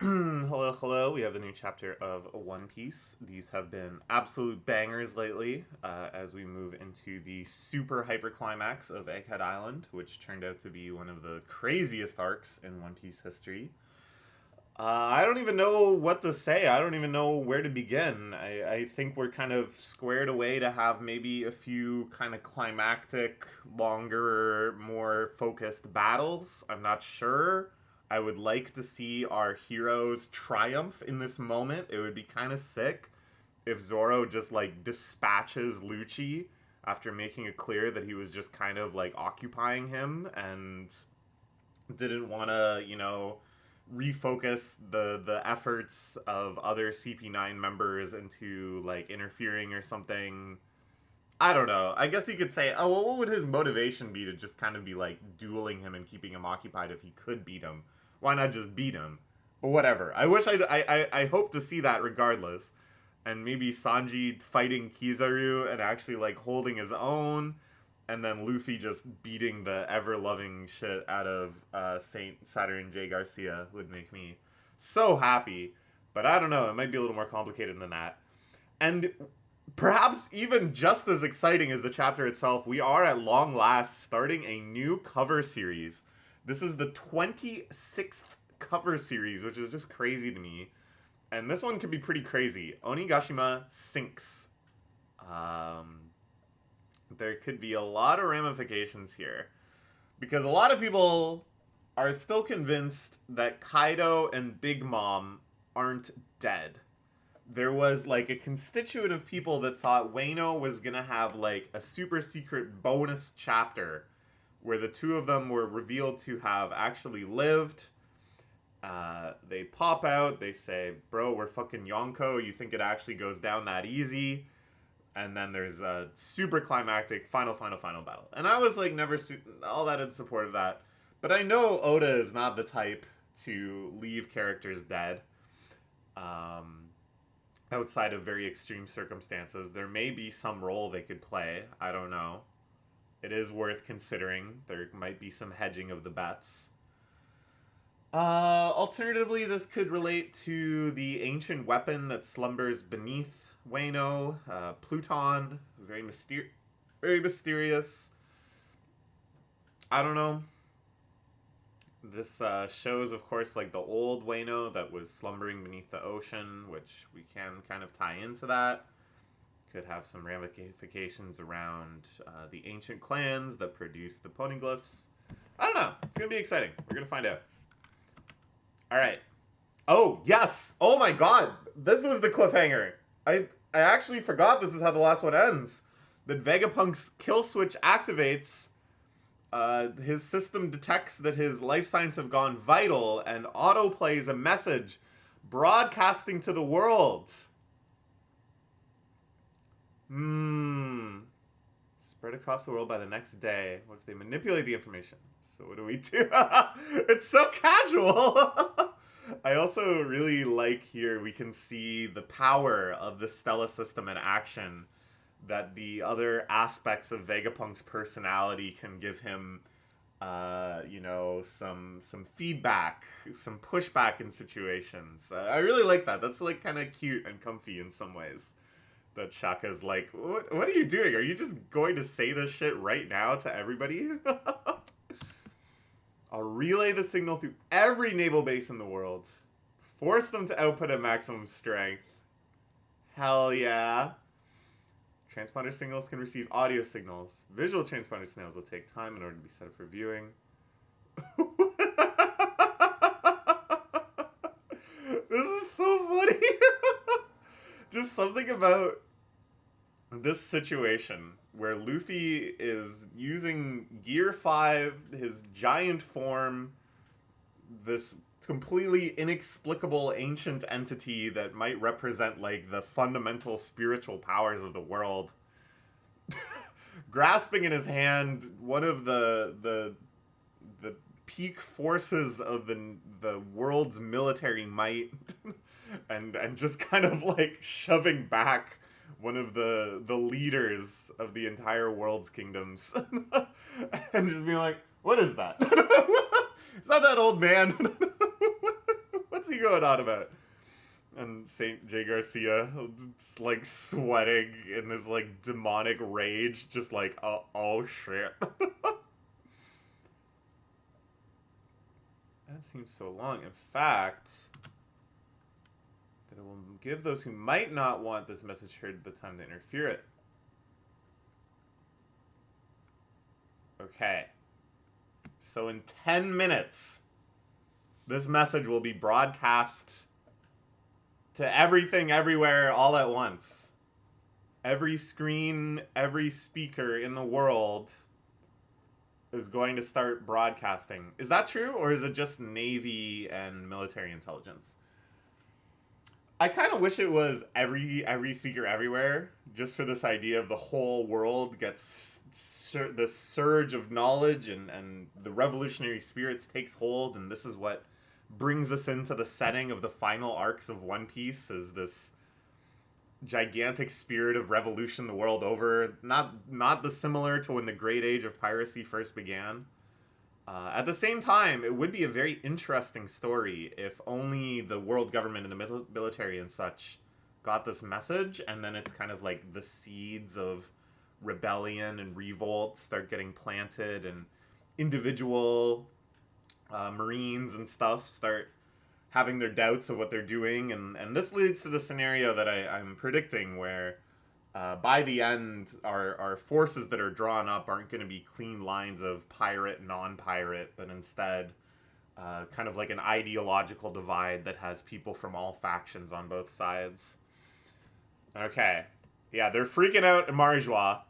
Hello, hello. We have the new chapter of One Piece. These have been absolute bangers lately as we move into the super hyper climax of Egghead Island, which turned out to be one of the craziest arcs in One Piece history. I don't even know what to say. I don't even know where to begin. I think we're kind of squared away to have maybe a few kind of climactic, longer, more focused battles. I'm not sure. I would like to see our heroes triumph in this moment. It would be kind of sick if Zoro just like dispatches Lucci after making it clear that he was just kind of like occupying him and didn't want to, refocus the efforts of other CP9 members into like interfering or something. I don't know. I guess you could say, oh, well, what would his motivation be to just kind of be like dueling him and keeping him occupied if he could beat him? Why not just beat him? But whatever. I wish I hope to see that regardless. And maybe Sanji fighting Kizaru and actually like holding his own, and then Luffy just beating the ever loving shit out of Saint Saturn J Garcia would make me so happy. But I don't know. It might be a little more complicated than that. And perhaps even just as exciting as the chapter itself, we are at long last starting a new cover series. This is the 26th cover series, which is just crazy to me. And this one could be pretty crazy. Onigashima sinks. There could be a lot of ramifications here. Because a lot of people are still convinced that Kaido and Big Mom aren't dead. There was like a constituent of people that thought Wano was gonna have like a super secret bonus chapter where the two of them were revealed to have actually lived. They pop out, they say, bro, we're fucking Yonko, you think it actually goes down that easy? And then there's a super climactic final battle. And I was like never all that in support of that. But I know Oda is not the type to leave characters dead. Outside of very extreme circumstances. There may be some role they could play. I don't know. It is worth considering. There might be some hedging of the bets. Alternatively, this could relate to the ancient weapon that slumbers beneath Wano, Pluton. Very mysterious. I don't know. This shows, of course, like the old Wano that was slumbering beneath the ocean, which we can kind of tie into that. Could have some ramifications around the ancient clans that produced the poneglyphs. I don't know. It's going to be exciting. We're going to find out. All right. Oh, yes. Oh, my God. This was the cliffhanger. I actually forgot this is how the last one ends. That Vegapunk's kill switch activates. His system detects that his life signs have gone vital and autoplays a message broadcasting to the world. Spread across the world by the next day. What if they manipulate the information? So what do we do? It's so casual. I also really like here we can see the power of the Stella system in action. That the other aspects of Vegapunk's personality can give him, some feedback, some pushback in situations. I really like that. That's like kind of cute and comfy in some ways. That Shaka's like, what are you doing? Are you just going to say this shit right now to everybody? I'll relay the signal through every naval base in the world. Force them to output at maximum strength. Hell yeah. Transponder signals can receive audio signals. Visual transponder signals will take time in order to be set up for viewing. This is so funny. Just something about this situation where Luffy is using Gear 5, his giant form, this completely inexplicable ancient entity that might represent like the fundamental spiritual powers of the world, grasping in his hand one of the peak forces of the world's military might, and just kind of like shoving back one of the leaders of the entire world's kingdoms, and just being like, "What is that? It's not that old man." What's he you going on about? And Saint J. Garcia, like sweating in this like demonic rage, just like, oh shit. That seems so long. In fact, that it will give those who might not want this message heard the time to interfere it. Okay. So in 10 minutes, this message will be broadcast to everything, everywhere, all at once. Every screen, every speaker in the world is going to start broadcasting. Is that true, or is it just Navy and military intelligence? I kind of wish it was every speaker everywhere, just for this idea of the whole world gets the surge of knowledge and the revolutionary spirits takes hold, and this is what brings us into the setting of the final arcs of One Piece, is this gigantic spirit of revolution the world over, not dissimilar to when the Great Age of Piracy first began. At the same time, it would be a very interesting story if only the world government and the military and such got this message, and then it's kind of like the seeds of rebellion and revolt start getting planted, and individual Marines and stuff start having their doubts of what they're doing, and this leads to the scenario that I'm predicting, where by the end, our forces that are drawn up aren't going to be clean lines of pirate, non-pirate, but instead kind of like an ideological divide that has people from all factions on both sides. Okay. Yeah, they're freaking out in Marijois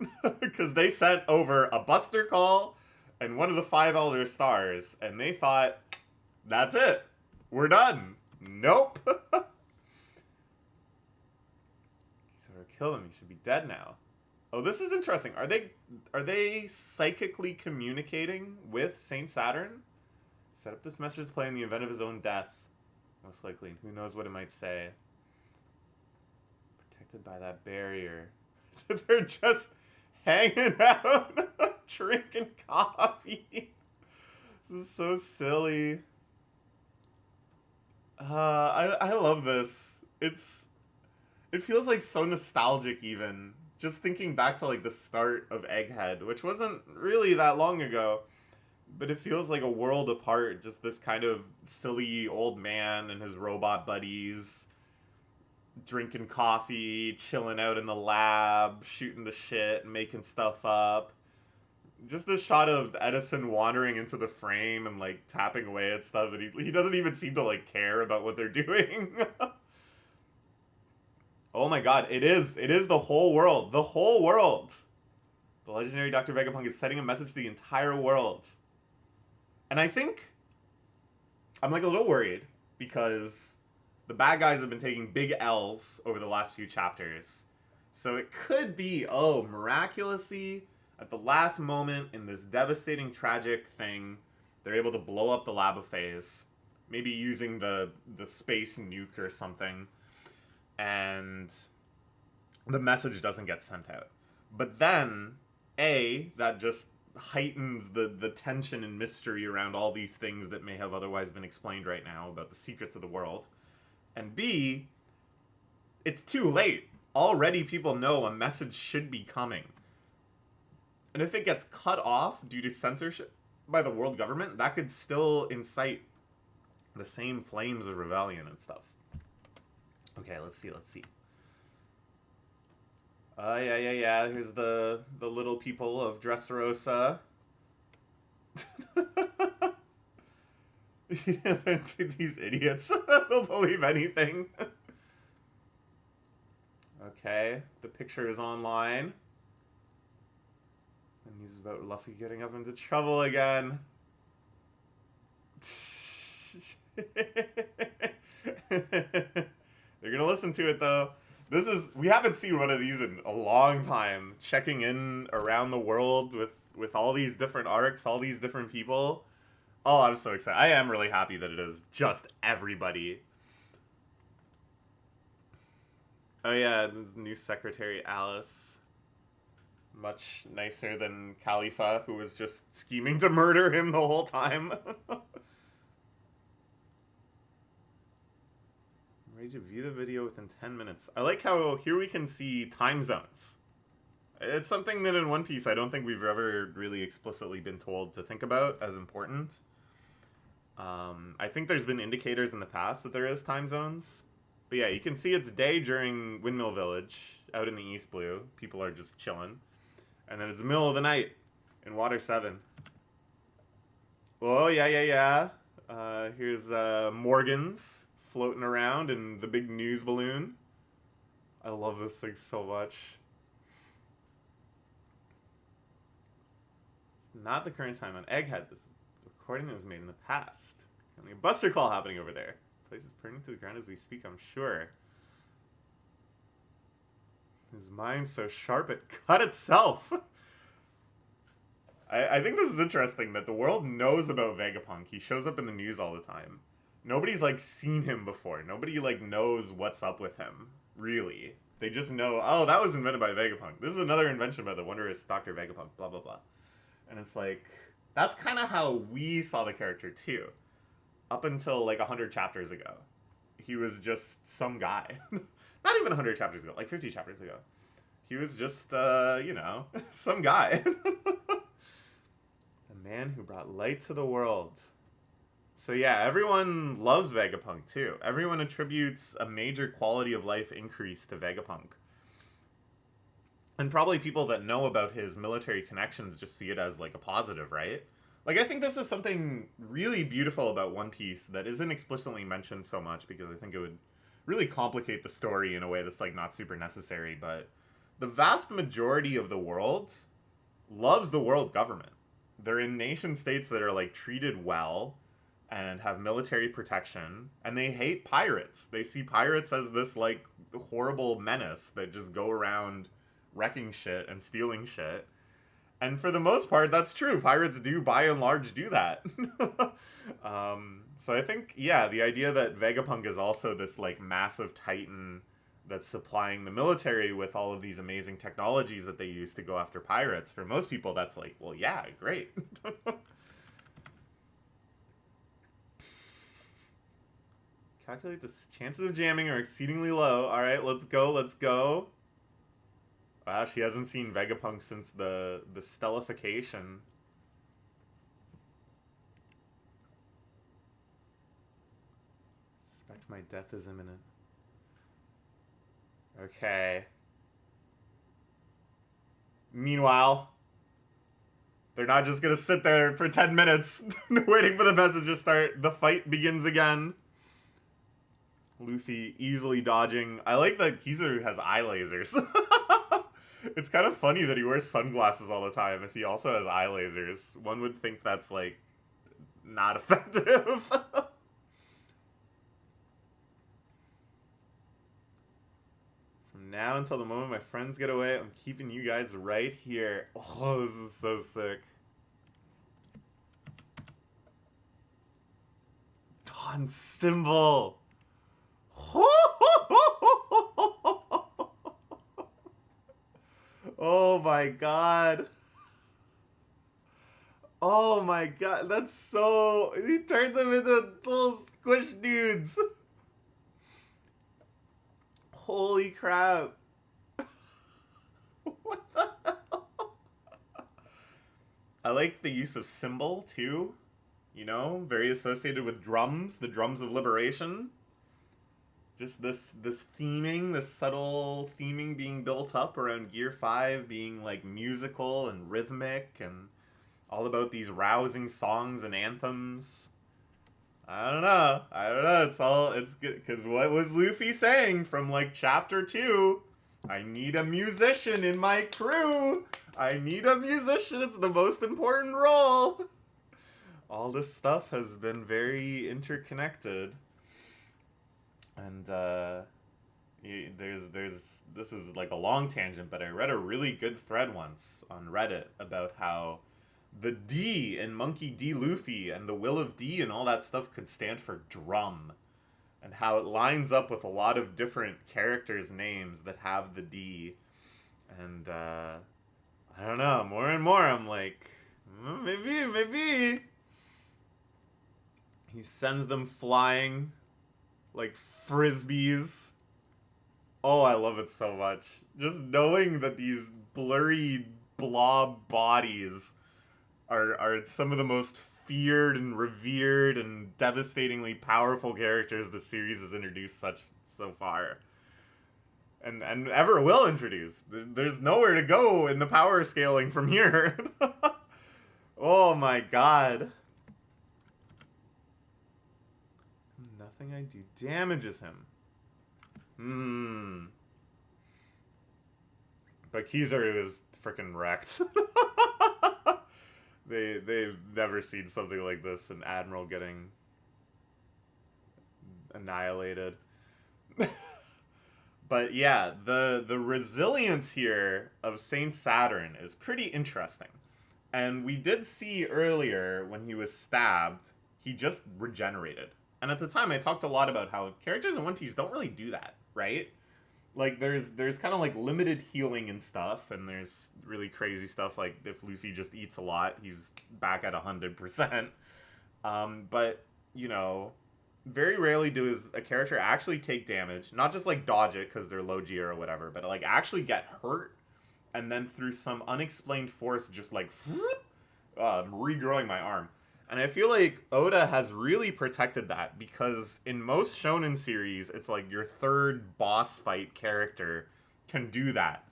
because they sent over a Buster Call and one of the 5 Elder Stars, and they thought, that's it. We're done. Nope. So we're killing him. He should be dead now. Oh, this is interesting. Are they psychically communicating with Saint Saturn? Set up this message to play in the event of his own death. Most likely. Who knows what it might say. Protected by that barrier. They're just hanging out, drinking coffee. This is so silly. I love this. It feels like so nostalgic even. Just thinking back to like the start of Egghead, which wasn't really that long ago. But it feels like a world apart. Just this kind of silly old man and his robot buddies drinking coffee, chilling out in the lab, shooting the shit, making stuff up. Just this shot of Edison wandering into the frame and like tapping away at stuff that he doesn't even seem to like care about what they're doing. Oh my god, it is the whole world. The whole world. The legendary Dr. Vegapunk is sending a message to the entire world. And I think I'm like a little worried because the bad guys have been taking big L's over the last few chapters. So it could be, miraculously, at the last moment in this devastating, tragic thing, they're able to blow up the lava phase. Maybe using the space nuke or something. And the message doesn't get sent out. But then, that just heightens the tension and mystery around all these things that may have otherwise been explained right now about the secrets of the world. And B, it's too late. Already people know a message should be coming. And if it gets cut off due to censorship by the world government, that could still incite the same flames of rebellion and stuff. Okay, let's see. Yeah. Here's the little people of Dressrosa. These idiots. They'll believe anything. Okay, the picture is online. And he's about Luffy getting up into trouble again. They're gonna listen to it though. We haven't seen one of these in a long time. Checking in around the world with all these different arcs, all these different people. Oh, I'm so excited. I am really happy that it is just everybody. Oh yeah, the new secretary, Alice. Much nicer than Khalifa, who was just scheming to murder him the whole time. Ready to view the video within 10 minutes. I like how here we can see time zones. It's something that in One Piece I don't think we've ever really explicitly been told to think about as important. I think there's been indicators in the past that there is time zones. But yeah, you can see it's day during Windmill Village, out in the East Blue. People are just chilling. And then it's the middle of the night in Water 7. Oh, yeah. Here's Morgans floating around in the big news balloon. I love this thing so much. It's not the current time on Egghead. This is a recording that was made in the past. A buster call happening over there. The place is burning to the ground as we speak, I'm sure. His mind's so sharp it cut itself. I think this is interesting that the world knows about Vegapunk. He shows up in the news all the time. Nobody's, like, seen him before. Nobody, like, knows what's up with him, really. They just know, oh, that was invented by Vegapunk. This is another invention by the wondrous Dr. Vegapunk, blah, blah, blah. And it's like, that's kind of how we saw the character, too. Up until, like, 100 chapters ago. He was just some guy. Not even 100 chapters ago, like 50 chapters ago. He was just, you know, some guy. The man who brought light to the world. So yeah, everyone loves Vegapunk too. Everyone attributes a major quality of life increase to Vegapunk. And probably people that know about his military connections just see it as like a positive, right? Like I think this is something really beautiful about One Piece that isn't explicitly mentioned so much because I think it would really complicate the story in a way that's like not super necessary, but the vast majority of the world loves the world government. They're in nation states that are like treated well and have military protection, and they hate pirates. They see pirates as this like horrible menace that just go around wrecking shit and stealing shit. And for the most part, that's true. Pirates do, by and large, do that. So I think, yeah, the idea that Vegapunk is also this like massive titan that's supplying the military with all of these amazing technologies that they use to go after pirates. For most people, that's like, well, yeah, great. Calculate the chances of jamming are exceedingly low. All right, let's go. Wow, she hasn't seen Vegapunk since the stellification. Suspect my death is imminent. Okay. Meanwhile, they're not just gonna sit there for 10 minutes waiting for the message to start. The fight begins again. Luffy easily dodging. I like that Kizaru has eye lasers. It's kind of funny that he wears sunglasses all the time if he also has eye lasers. One would think that's, like, not effective. From now until the moment my friends get away, I'm keeping you guys right here. Oh, this is so sick. Dawn symbol. Oh my god. Oh my god, that's so... He turned them into little squish dudes. Holy crap. What the hell? I like the use of symbol, too. You know, very associated with drums, the drums of liberation. Just this theming, this subtle theming being built up around Gear 5 being, like, musical and rhythmic and all about these rousing songs and anthems. I don't know. It's good. Because what was Luffy saying from, like, Chapter 2? I need a musician in my crew. I need a musician. It's the most important role. All this stuff has been very interconnected. And, this is like a long tangent, but I read a really good thread once on Reddit about how the D in Monkey D. Luffy and the Will of D and all that stuff could stand for drum. And how it lines up with a lot of different characters' names that have the D. And, I don't know, more and more I'm like, maybe. He sends them flying like frisbees. Oh, I love it so much. Just knowing that these blurry blob bodies are some of the most feared and revered and devastatingly powerful characters the series has introduced such so far. And ever will introduce. There's nowhere to go in the power scaling from here. Oh my god. Nothing I do damages him. But Kizaru is freaking wrecked. They've never seen something like this, an admiral getting annihilated. But yeah, the resilience here of Saint Saturn is pretty interesting. And we did see earlier when he was stabbed, he just regenerated. And at the time I talked a lot about how characters in One Piece don't really do that, right? Like there's kind of like limited healing and stuff, and there's really crazy stuff like if Luffy just eats a lot, he's back at 100%. But you know, very rarely does a character actually take damage, not just like dodge it because they're low gear or whatever, but like actually get hurt, and then through some unexplained force, just like regrowing my arm. And I feel like Oda has really protected that because in most shonen series, it's like your third boss fight character can do that.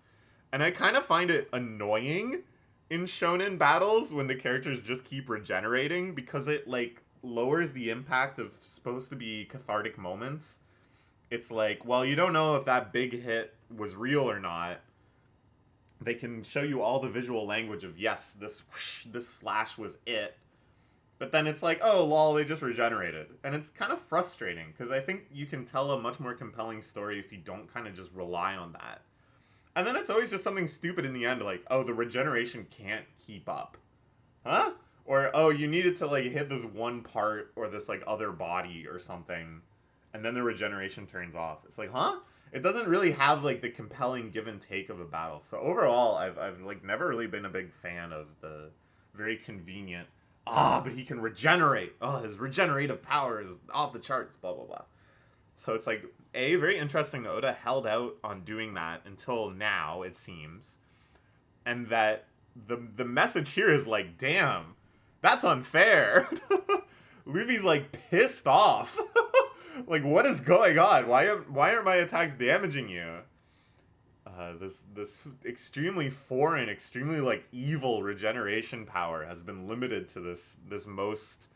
And I kind of find it annoying in shonen battles when the characters just keep regenerating because it like lowers the impact of supposed to be cathartic moments. It's like, well, you don't know if that big hit was real or not. They can show you all the visual language of yes, this slash was it. But then it's like, oh, lol, they just regenerated. And it's kind of frustrating, because I think you can tell a much more compelling story if you don't kind of just rely on that. And then it's always just something stupid in the end, like, oh, the regeneration can't keep up. Huh? Or, oh, you needed to, like, hit this one part or this, like, other body or something, and then the regeneration turns off. It's like, huh? It doesn't really have, like, the compelling give and take of a battle. So overall, I've like, never really been a big fan of the very convenient but he can regenerate. Oh, his regenerative power is off the charts, blah, blah, blah. So it's like, very interesting that Oda held out on doing that until now, it seems. And that the message here is like, damn, that's unfair. Luffy's like pissed off. Like, what is going on? Why aren't my attacks damaging you? This extremely foreign, extremely like evil regeneration power has been limited to this most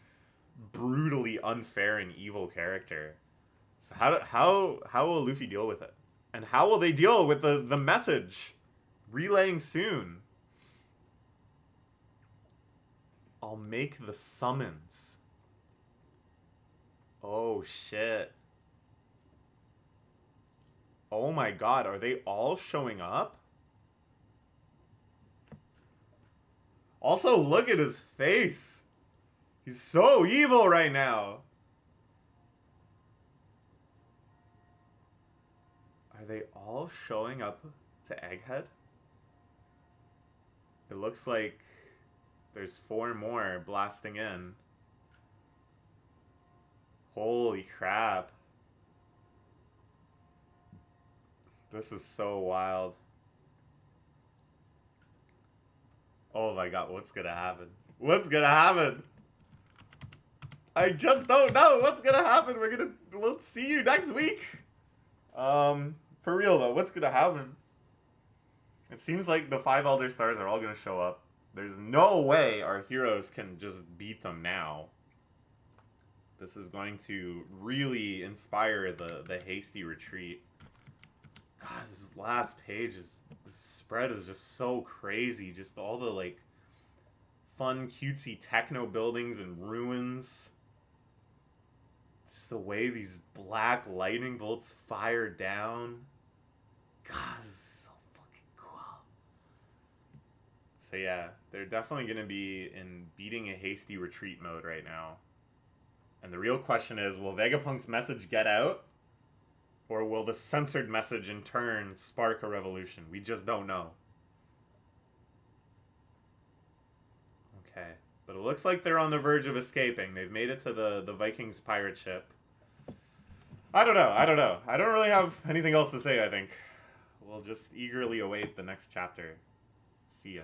brutally unfair and evil character. So how will Luffy deal with it? And how will they deal with the message relaying soon? I'll make the summons. Oh shit. Oh my god, are they all showing up? Also, look at his face. He's so evil right now. Are they all showing up to Egghead? It looks like there's 4 more blasting in. Holy crap. This is so wild. Oh my god, what's gonna happen? What's gonna happen? I just don't know what's gonna happen. We'll see you next week. For real though, what's gonna happen? It seems like the 5 Elder Stars are all gonna show up. There's no way our heroes can just beat them now. This is going to really inspire the hasty retreat. God, this last page this spread is just so crazy. Just all the like fun, cutesy techno buildings and ruins. It's the way these black lightning bolts fire down. God, this is so fucking cool. So yeah, they're definitely gonna be in beating a hasty retreat mode right now. And the real question is, will Vegapunk's message get out? Or will the censored message in turn spark a revolution? We just don't know. Okay. But it looks like they're on the verge of escaping. They've made it to the Vikings pirate ship. I don't know. I don't know. I don't really have anything else to say, I think. We'll just eagerly await the next chapter. See ya.